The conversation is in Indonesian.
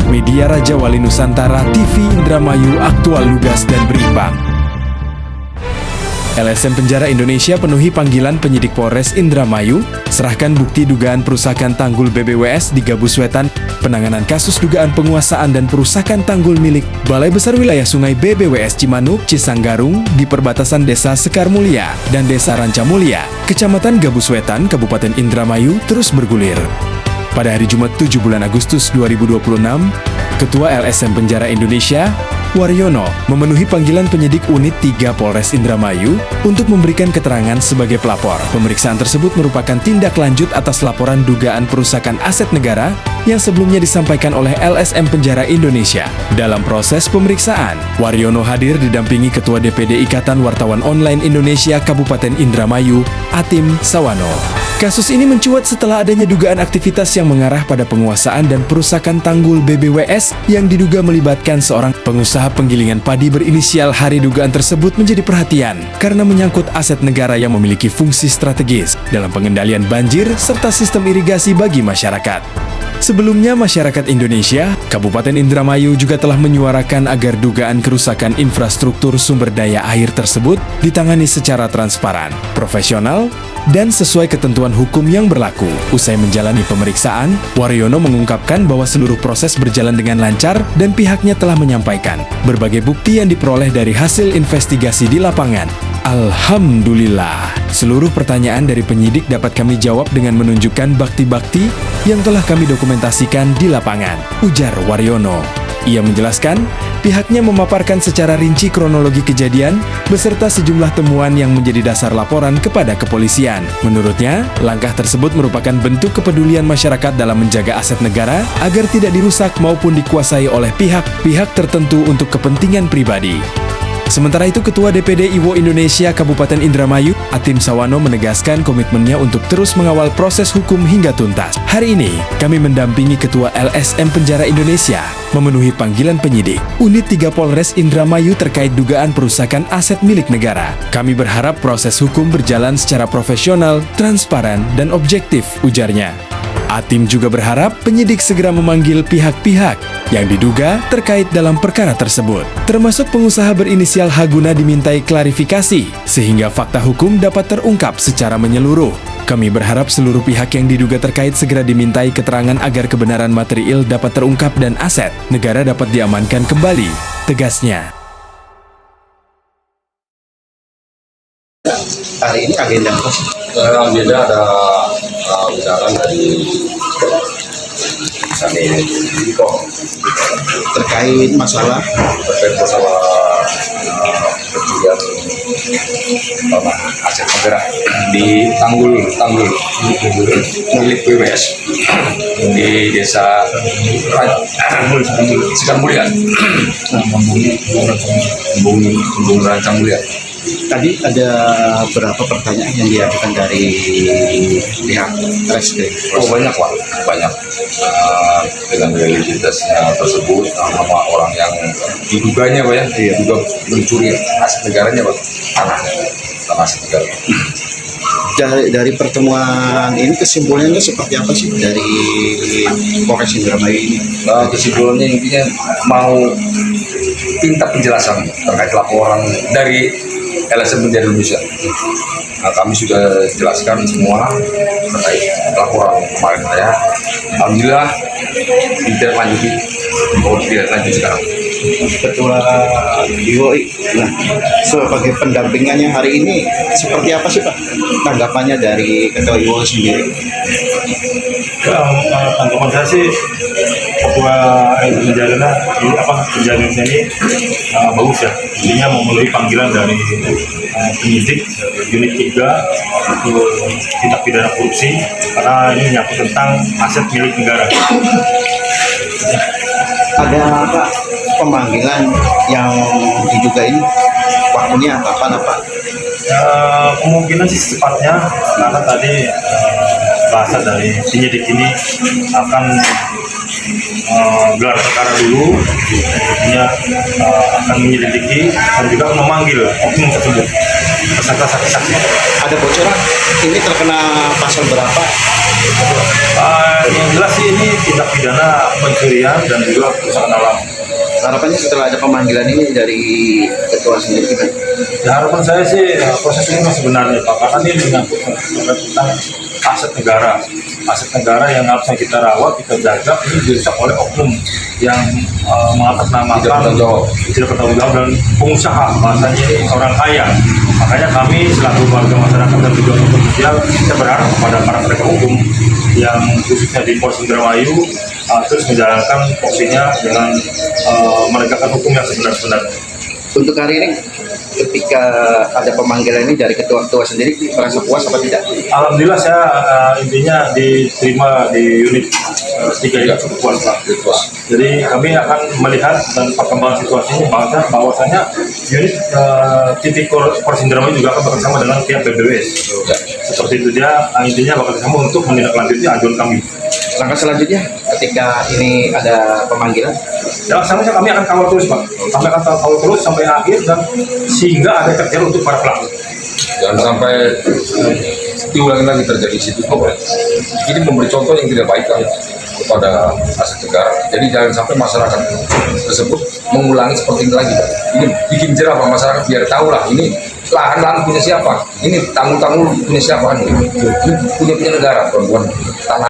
Media Raja Wali Nusantara, TV Indramayu, aktual, lugas, dan berimbang. LSM Penjara Indonesia penuhi panggilan penyidik Polres Indramayu, serahkan bukti dugaan perusakan tanggul BBWS di Gabus Wetan, penanganan kasus dugaan penguasaan dan perusakan tanggul milik Balai Besar Wilayah Sungai BBWS Cimanuk, Cisanggarung, di perbatasan Desa Sekar Mulia dan Desa Ranca Mulia, Kecamatan Gabus Wetan, Kabupaten Indramayu, terus bergulir. Pada hari Jumat 7 bulan Agustus 2026, Ketua LSM Penjara Indonesia, Waryono, memenuhi panggilan penyidik Unit 3 Polres Indramayu untuk memberikan keterangan sebagai pelapor. Pemeriksaan tersebut merupakan tindak lanjut atas laporan dugaan perusakan aset negara yang sebelumnya disampaikan oleh LSM Penjara Indonesia. Dalam proses pemeriksaan, Waryono hadir didampingi Ketua DPD Ikatan Wartawan Online Indonesia Kabupaten Indramayu, Atim Sawano. Kasus ini mencuat setelah adanya dugaan aktivitas yang mengarah pada penguasaan dan perusakan tanggul BBWS yang diduga melibatkan seorang pengusaha penggilingan padi berinisial Hari. Dugaan tersebut menjadi perhatian karena menyangkut aset negara yang memiliki fungsi strategis dalam pengendalian banjir serta sistem irigasi bagi masyarakat. Sebelumnya, masyarakat Indonesia, Kabupaten Indramayu juga telah menyuarakan agar dugaan kerusakan infrastruktur sumber daya air tersebut ditangani secara transparan, profesional, dan sesuai ketentuan hukum yang berlaku. Usai menjalani pemeriksaan, Waryono mengungkapkan bahwa seluruh proses berjalan dengan lancar dan pihaknya telah menyampaikan berbagai bukti yang diperoleh dari hasil investigasi di lapangan. Alhamdulillah, seluruh pertanyaan dari penyidik dapat kami jawab dengan menunjukkan bakti-bakti yang telah kami dokumentasikan di lapangan, ujar Waryono. Ia menjelaskan, pihaknya memaparkan secara rinci kronologi kejadian beserta sejumlah temuan yang menjadi dasar laporan kepada kepolisian. Menurutnya, langkah tersebut merupakan bentuk kepedulian masyarakat dalam menjaga aset negara agar tidak dirusak maupun dikuasai oleh pihak-pihak tertentu untuk kepentingan pribadi. Sementara itu, Ketua DPD IWO Indonesia Kabupaten Indramayu, Atim Sawano, menegaskan komitmennya untuk terus mengawal proses hukum hingga tuntas. Hari ini, kami mendampingi Ketua LSM Penjara Indonesia memenuhi panggilan penyidik Unit 3 Polres Indramayu terkait dugaan perusakan aset milik negara. Kami berharap proses hukum berjalan secara profesional, transparan, dan objektif, ujarnya. Atim juga berharap penyidik segera memanggil pihak-pihak yang diduga terkait dalam perkara tersebut. Termasuk pengusaha berinisial H guna dimintai klarifikasi, sehingga fakta hukum dapat terungkap secara menyeluruh. Kami berharap seluruh pihak yang diduga terkait segera dimintai keterangan agar kebenaran material dapat terungkap dan aset negara dapat diamankan kembali, tegasnya. Hari ini agenda apa sih? Agenda ada ucapan dari kami Terkait masalah perjudian aset negara di tanggul milik BWS di Desa Sekar Mulia, Embung Ranca Mulia. tadi ada berapa pertanyaan yang diajukan dari pihak reskrim? Oh, banyak Pak, banyak. Dengan realitasnya tersebut, nama orang yang diduganya Pak ya, juga mencuri aset negaranya Pak, tanah aset negara. Dari pertemuan ini kesimpulannya seperti apa sih dari Polres Indramayu ini? Kesimpulannya intinya mau minta penjelasan terkait laporan dari LSM Penjara Indonesia. Nah, kami sudah jelaskan semua terkait laporan kemarin saya. Alhamdulillah tidak lanjuti, tidak lanjut sekarang. Ketua IWOI, nah sebagai pendampingannya hari ini seperti apa sih Pak tanggapannya dari Ketua IWOI sendiri? Tanggapan saya sih Ketua penjara ini bagus ya, intinya memenuhi panggilan dari penyidik unit 3 untuk tindak pidana korupsi karena ini menyangkut tentang aset milik negara. Ada apa pemanggilan yang diduga ini waktunya kapan apa? Kemungkinan sih secepatnya karena tadi bahasa dari penyidik ini akan gelar perkara dulu, artinya akan menyelidiki dan juga memanggil oknum tersebut tersangka saksi-saksi. Ada bocoran ini terkena pasal berapa? Yang jelas sih ini tindak pidana pencurian dan juga kerusakan alam. Harapannya setelah ada pemanggilan ini dari ketua sendiri gimana? Ya, harapan saya sih proses ini masih benar ya Pak, karena ini menyangkut tentang aset negara. Aset negara yang harusnya kita rawat, kita jaga, ini dirusak oleh oknum yang mengatasnamakan tidak bertanggung jawab dan pengusaha, bahasanya ini orang kaya. Makanya kami selaku warga masyarakat dan juga untuk sosial, saya berharap kepada para penegak hukum yang khususnya di Polres Indramayu terus menjalankan fungsinya dengan menegakkan hukum yang sebenar-benarnya. Untuk hari ini ketika ada pemanggilan ini dari ketua-ketua sendiri merasa puas apa tidak? Alhamdulillah saya intinya diterima di unit 3 ya, cukup puas Pak. Jadi kami akan melihat dan perkembangan situasi ini bahwasanya unit titik Polres Indramayu juga akan bekerjasama dengan pihak BBWS. Seperti itu dia intinya bekerjasama untuk menindaklanjuti ajuan kami. Langkah selanjutnya ketika ini ada pemanggilan? Dalam selanjutnya kami akan kawal terus Pak. Kami akan kawal terus sampai akhir dan sehingga ada kerja untuk para pelaku. Jangan sampai diulangi lagi terjadi di situ. Ini memberi contoh yang tidak baik kan kepada aset negara. Jadi jangan sampai masyarakat tersebut mengulangi seperti ini lagi. Ini bikin jerah Pak, masyarakat biar tahu lah ini lahan-lahan punya siapa, ini tanggul-tanggul punya siapa kan? Ini punya negara, bukan tanah